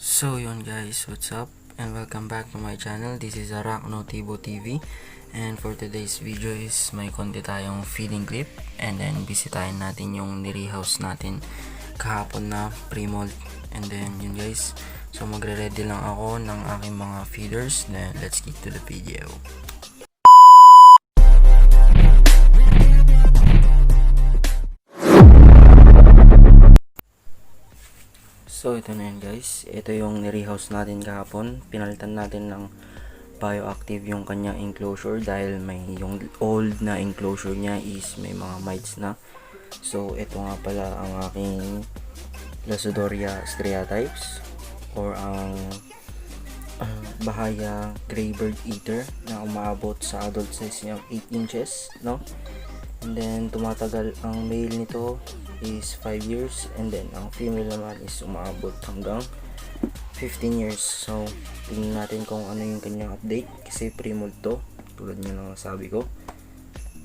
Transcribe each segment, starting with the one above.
So yun guys, what's up and welcome back to my channel. This is Arachno Tibo TV, and for today's video is may konti tayong feeding clip, and then bisitahin natin yung nire-house natin kahapon na pre-mold. And then yun guys, so magre-ready lang ako ng aking mga feeders, then let's get to the video. So ito na yan guys, ito yung nire-house natin kahapon. Pinalitan natin ng bioactive yung kanyang enclosure dahil may yung old na enclosure niya is may mga mites na. So ito nga pala ang aking Lasidoria striatypes or ang Bahaya Greybird Eater na umaabot sa adult size niya 8 inches, no? And then tumatagal ang male nito is 5 years, and then ang female naman is umaabot hanggang 15 years. So tingnan natin kung ano yung kanyang update kasi pre-mold to, tulad nga lang sabi ko.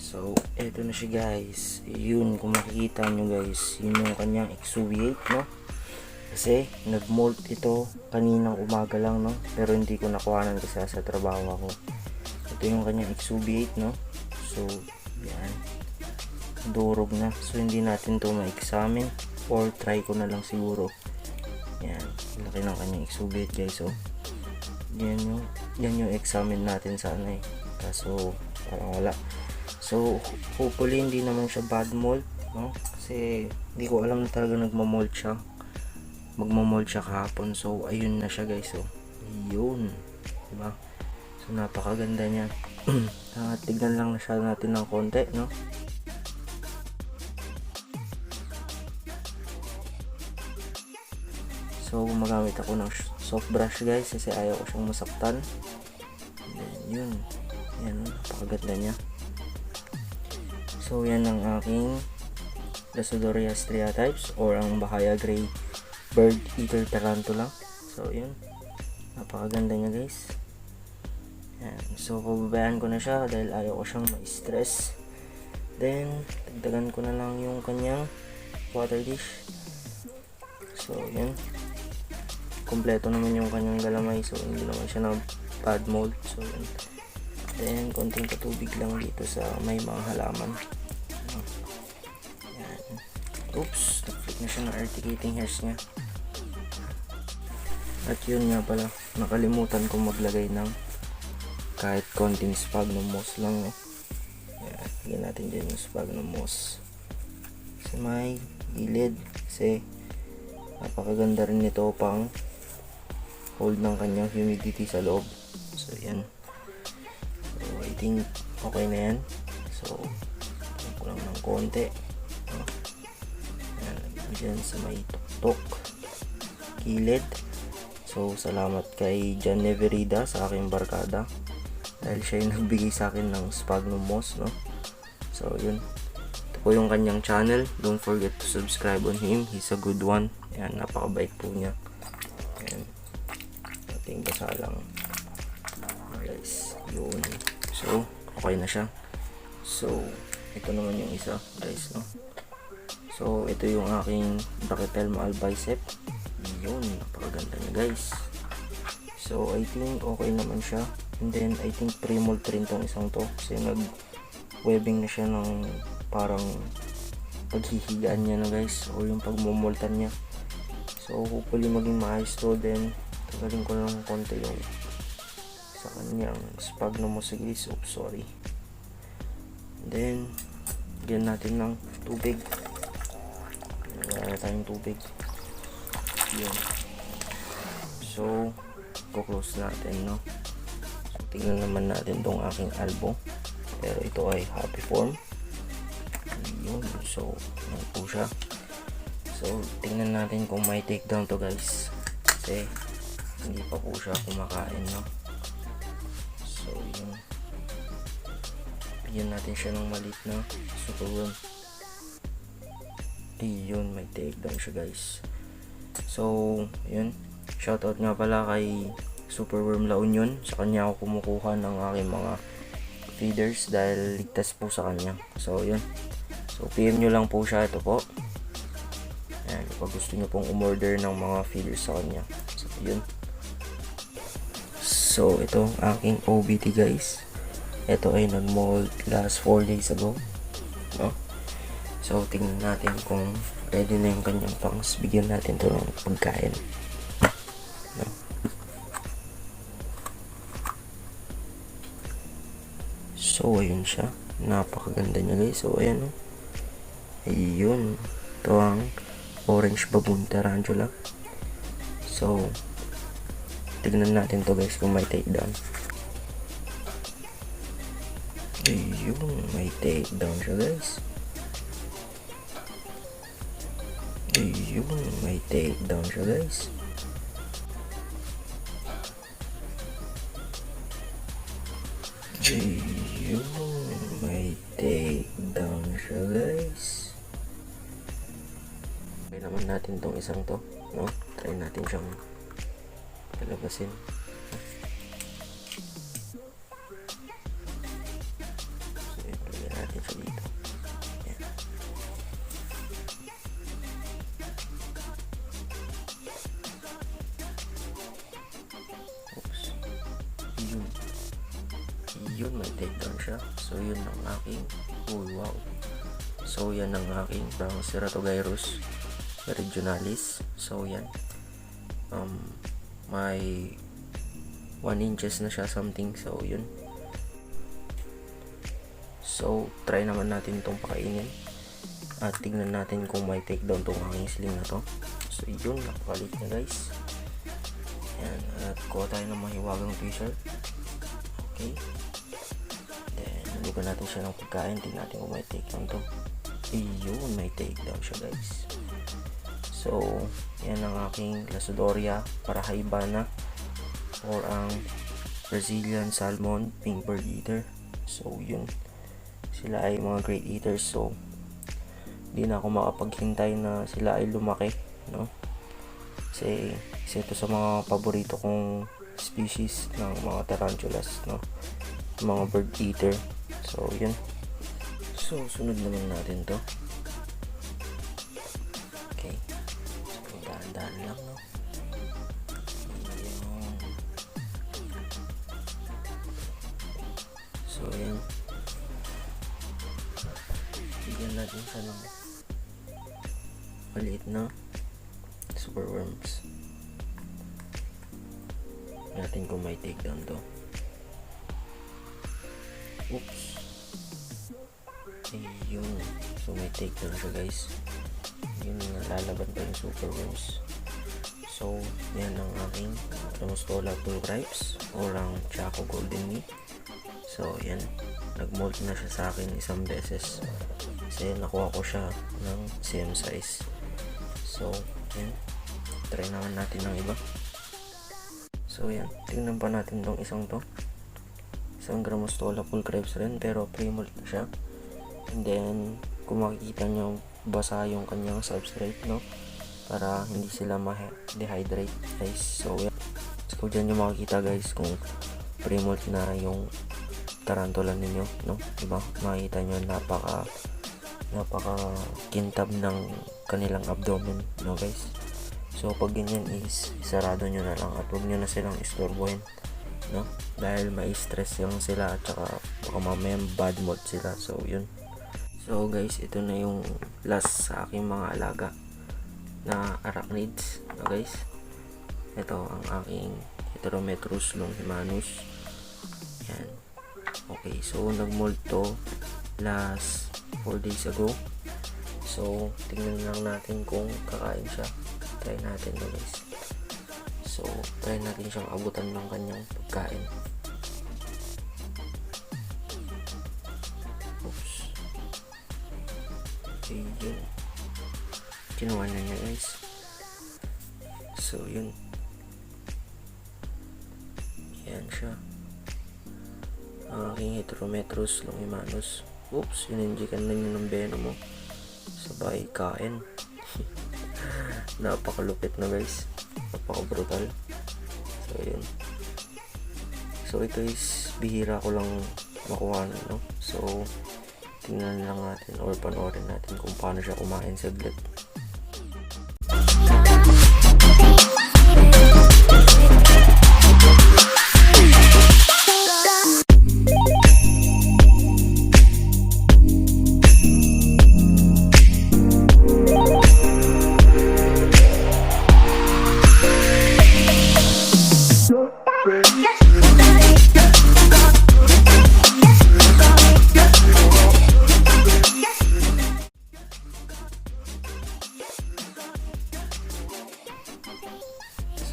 So eto na siya guys, yun kung makikita nyo guys, yun yung kanyang exuviate, no? Kasi nag-molt ito kaninang umaga lang, no? Pero hindi ko nakuhanan kasi sa trabaho ako. Ito yung kanyang exuviate, no? So yan, durog na, so hindi natin to ma-examine or try ko na lang siguro. Yan, laki ng kanyang exuviate guys. So yan yung examine natin sana eh, kaso parang wala. So hopefully hindi naman siya bad mold, no? Kasi hindi ko alam na talaga magmamold siya kahapon. So ayun na siya guys. So yun, diba? So napakaganda niya. Tignan lang na siya natin ng konti, no? So gumagamit ako ng soft brush guys kasi ayaw ko siyang masaktan. Yun, yan, napakaganda niya. So yan ang aking Lasidoria striatypes or ang Bahaya Greybird Eater Tarantula. So yun, napakaganda niya guys. Yan. So pababayaan ko na siya dahil ayaw ko siyang ma-stress. Then dagdagan ko na lang yung kanyang water dish. So yan, kompleto naman yung kanyang galamay, so hindi naman siya na bad mold. So yan, then konting patubig lang dito sa may mga halaman. Yan. Oops, nag-flip na siya ng urticating hairs niya. At yun nga pala, nakalimutan kong maglagay ng kahit konting sphagnum moss lang, no? Yan, lagyan natin dyan yung sphagnum moss sa may gilid kasi napakaganda rin nito pang hold ng kanyang humidity sa loob. So yan, so I think okay na yan. So lagyan ko lang ng konti, no? Yan, lagyan dyan sa may tuktok gilid. So salamat kay John Neverida sa aking barkada dahil siya yung nagbigay sa akin ng sphagnum moss, no? So yun, ito po yung kanyang channel. Don't forget to subscribe on him, he's a good one. Yan, napakabait po niya. Yan, ating basa lang guys, yun. So okay na siya. So ito naman yung isa guys, no? So ito yung aking Brachypelma albicep. Yun, napakaganda niya guys. So I think okay naman siya, and then I think pre-mold rin tong isang to kasi nag-webbing na siya ng parang paghihigaan niya na guys, o yung pagmumultan niya. So hopefully maging maayos to. Then tagalin ko lang konti yung sa kanyang sphagnum moss guys. Oops, sorry. Then bigyan natin ng tubig. Wala na tayong tubig. Yun. So close natin, no? So tingnan naman natin tong aking albo, pero ito ay happy form. Yun. So yan po siya. So tingnan natin kung may takedown to guys kasi hindi pa po siya kumakain, no? So yun, bigyan natin siya ng maliit na superworm. Yun, may takedown siya guys. So yun, shoutout nga pala kay Superworm La Union, sa kanya ako kumukuha ng aking mga feeders dahil ligtas po sa kanya. So yun, so PM nyo lang po siya. Ito po, ayan, pag gusto nyo pong umorder ng mga feeders sa kanya. So yun. So ito ang aking OBT guys. Ito ay nag-mold last 4 days ago, no? So tingnan natin kung ready na yung kanyang pangs. Bigyan natin to ng pagkain, no? So ayun siya, napakaganda niya guys. So ayan, no? Ayun, ito ang orange baboon tarantula. So tignan natin to guys kung may takedown. Ayun, may takedown siya guys. Ayun, may takedown siya guys. Ayun, may takedown siya guys. Try naman natin tong isang to, no? Try natin siyang palabasin. So, ilagay natin siya dito. Ayan. Oops. Yun, may takedown siya. So, yun ang aking, oh wow. So, yan ang aking brown Ceratogyrus regionalis. So, yan. May 1 inches na siya something. So yun. So try naman natin itong pakainin at tignan natin kung may takedown tong aking sling na to. So yun, napakalit na guys. Yan, at kuha tayo ng mahiwagang t-shirt. Okay, then lugan natin siya ng pagkain. Tignan natin kung may takedown to. Ayun, may takedown siya guys. So, yan ang aking Lasodoria parahaibana or ang Brazilian Salmon Pink Bird Eater. So, yun. Sila ay mga great eaters. So, di na ako makapaghintay na sila ay lumaki, no? Kasi, isa ito sa mga paborito kong species ng mga tarantulas, no? Mga bird eater. So, yun. So, sunod naman natin to. Okay. Dahan lang, no? Ayan. So yan, bigyan natin siya ng maliit na super worms. Natin kung may takedown to. Oops. Ayun, so may takedown siya guys. Yun, nalalaban pa yung super worms. So yan ang aking Ramostola pulchripes or ang Chaco golden meat. So yan, nag-mold na siya sa akin isang beses kasi nakuha ko siya ng same size. So yan, try naman natin ng iba. So yan, tingnan pa natin tong isang to. Isang Ramostola pulchripes rin pero pre-mold na siya. And then kung makikita nyo, basa yung kanyang substrate, no? Para hindi sila ma-dehydrate guys. So yan, so dyan yung makikita guys kung pre-mold na yung tarantula ninyo, no? Diba? Makikita nyo napaka kintab ng kanilang abdomen, no guys? So pag ganyan is isarado nyo na lang at huwag nyo na silang istorbohin, no? Dahil mai-stress yung sila at saka baka mamaya bad mood sila. So yun. So guys, ito na yung last sa aking mga alaga na arachnids, no guys? Ito ang aking Heterometrus longimanus. Yan. Okay, so nag-mold to last 4 days ago. So tingnan lang natin kung kakain siya. Try natin, no guys. So try natin siyang abutan ng kanyang pagkain. Oops. Okay, yun. Kinuha na niya guys. So yun. Yan siya. Ang aking Heterometrus longimanus. Oops, ininjikan na niya ng venom mo. Sabay kain. Napakalupit na guys. Napaka brutal. So yun. So ito is bihira ko lang makuha, no? So tingnan lang natin or panoorin natin kung paano siya kumain saglit.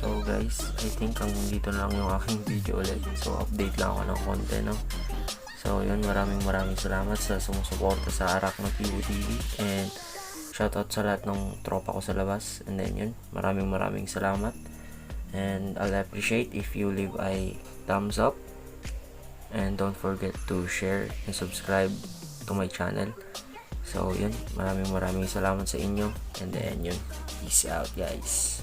So guys, I think hanggang dito na lang yung aking video ulit. So update lang ako ng konti, no? So yun, maraming salamat sa sumusuporta sa Aracno PUTV, and shoutout sa lahat ng tropa ko sa labas. And then yun, maraming salamat, and I'll appreciate if you leave a thumbs up, and don't forget to share and subscribe to my channel. So yun, maraming salamat sa inyo, and then yun, peace out guys.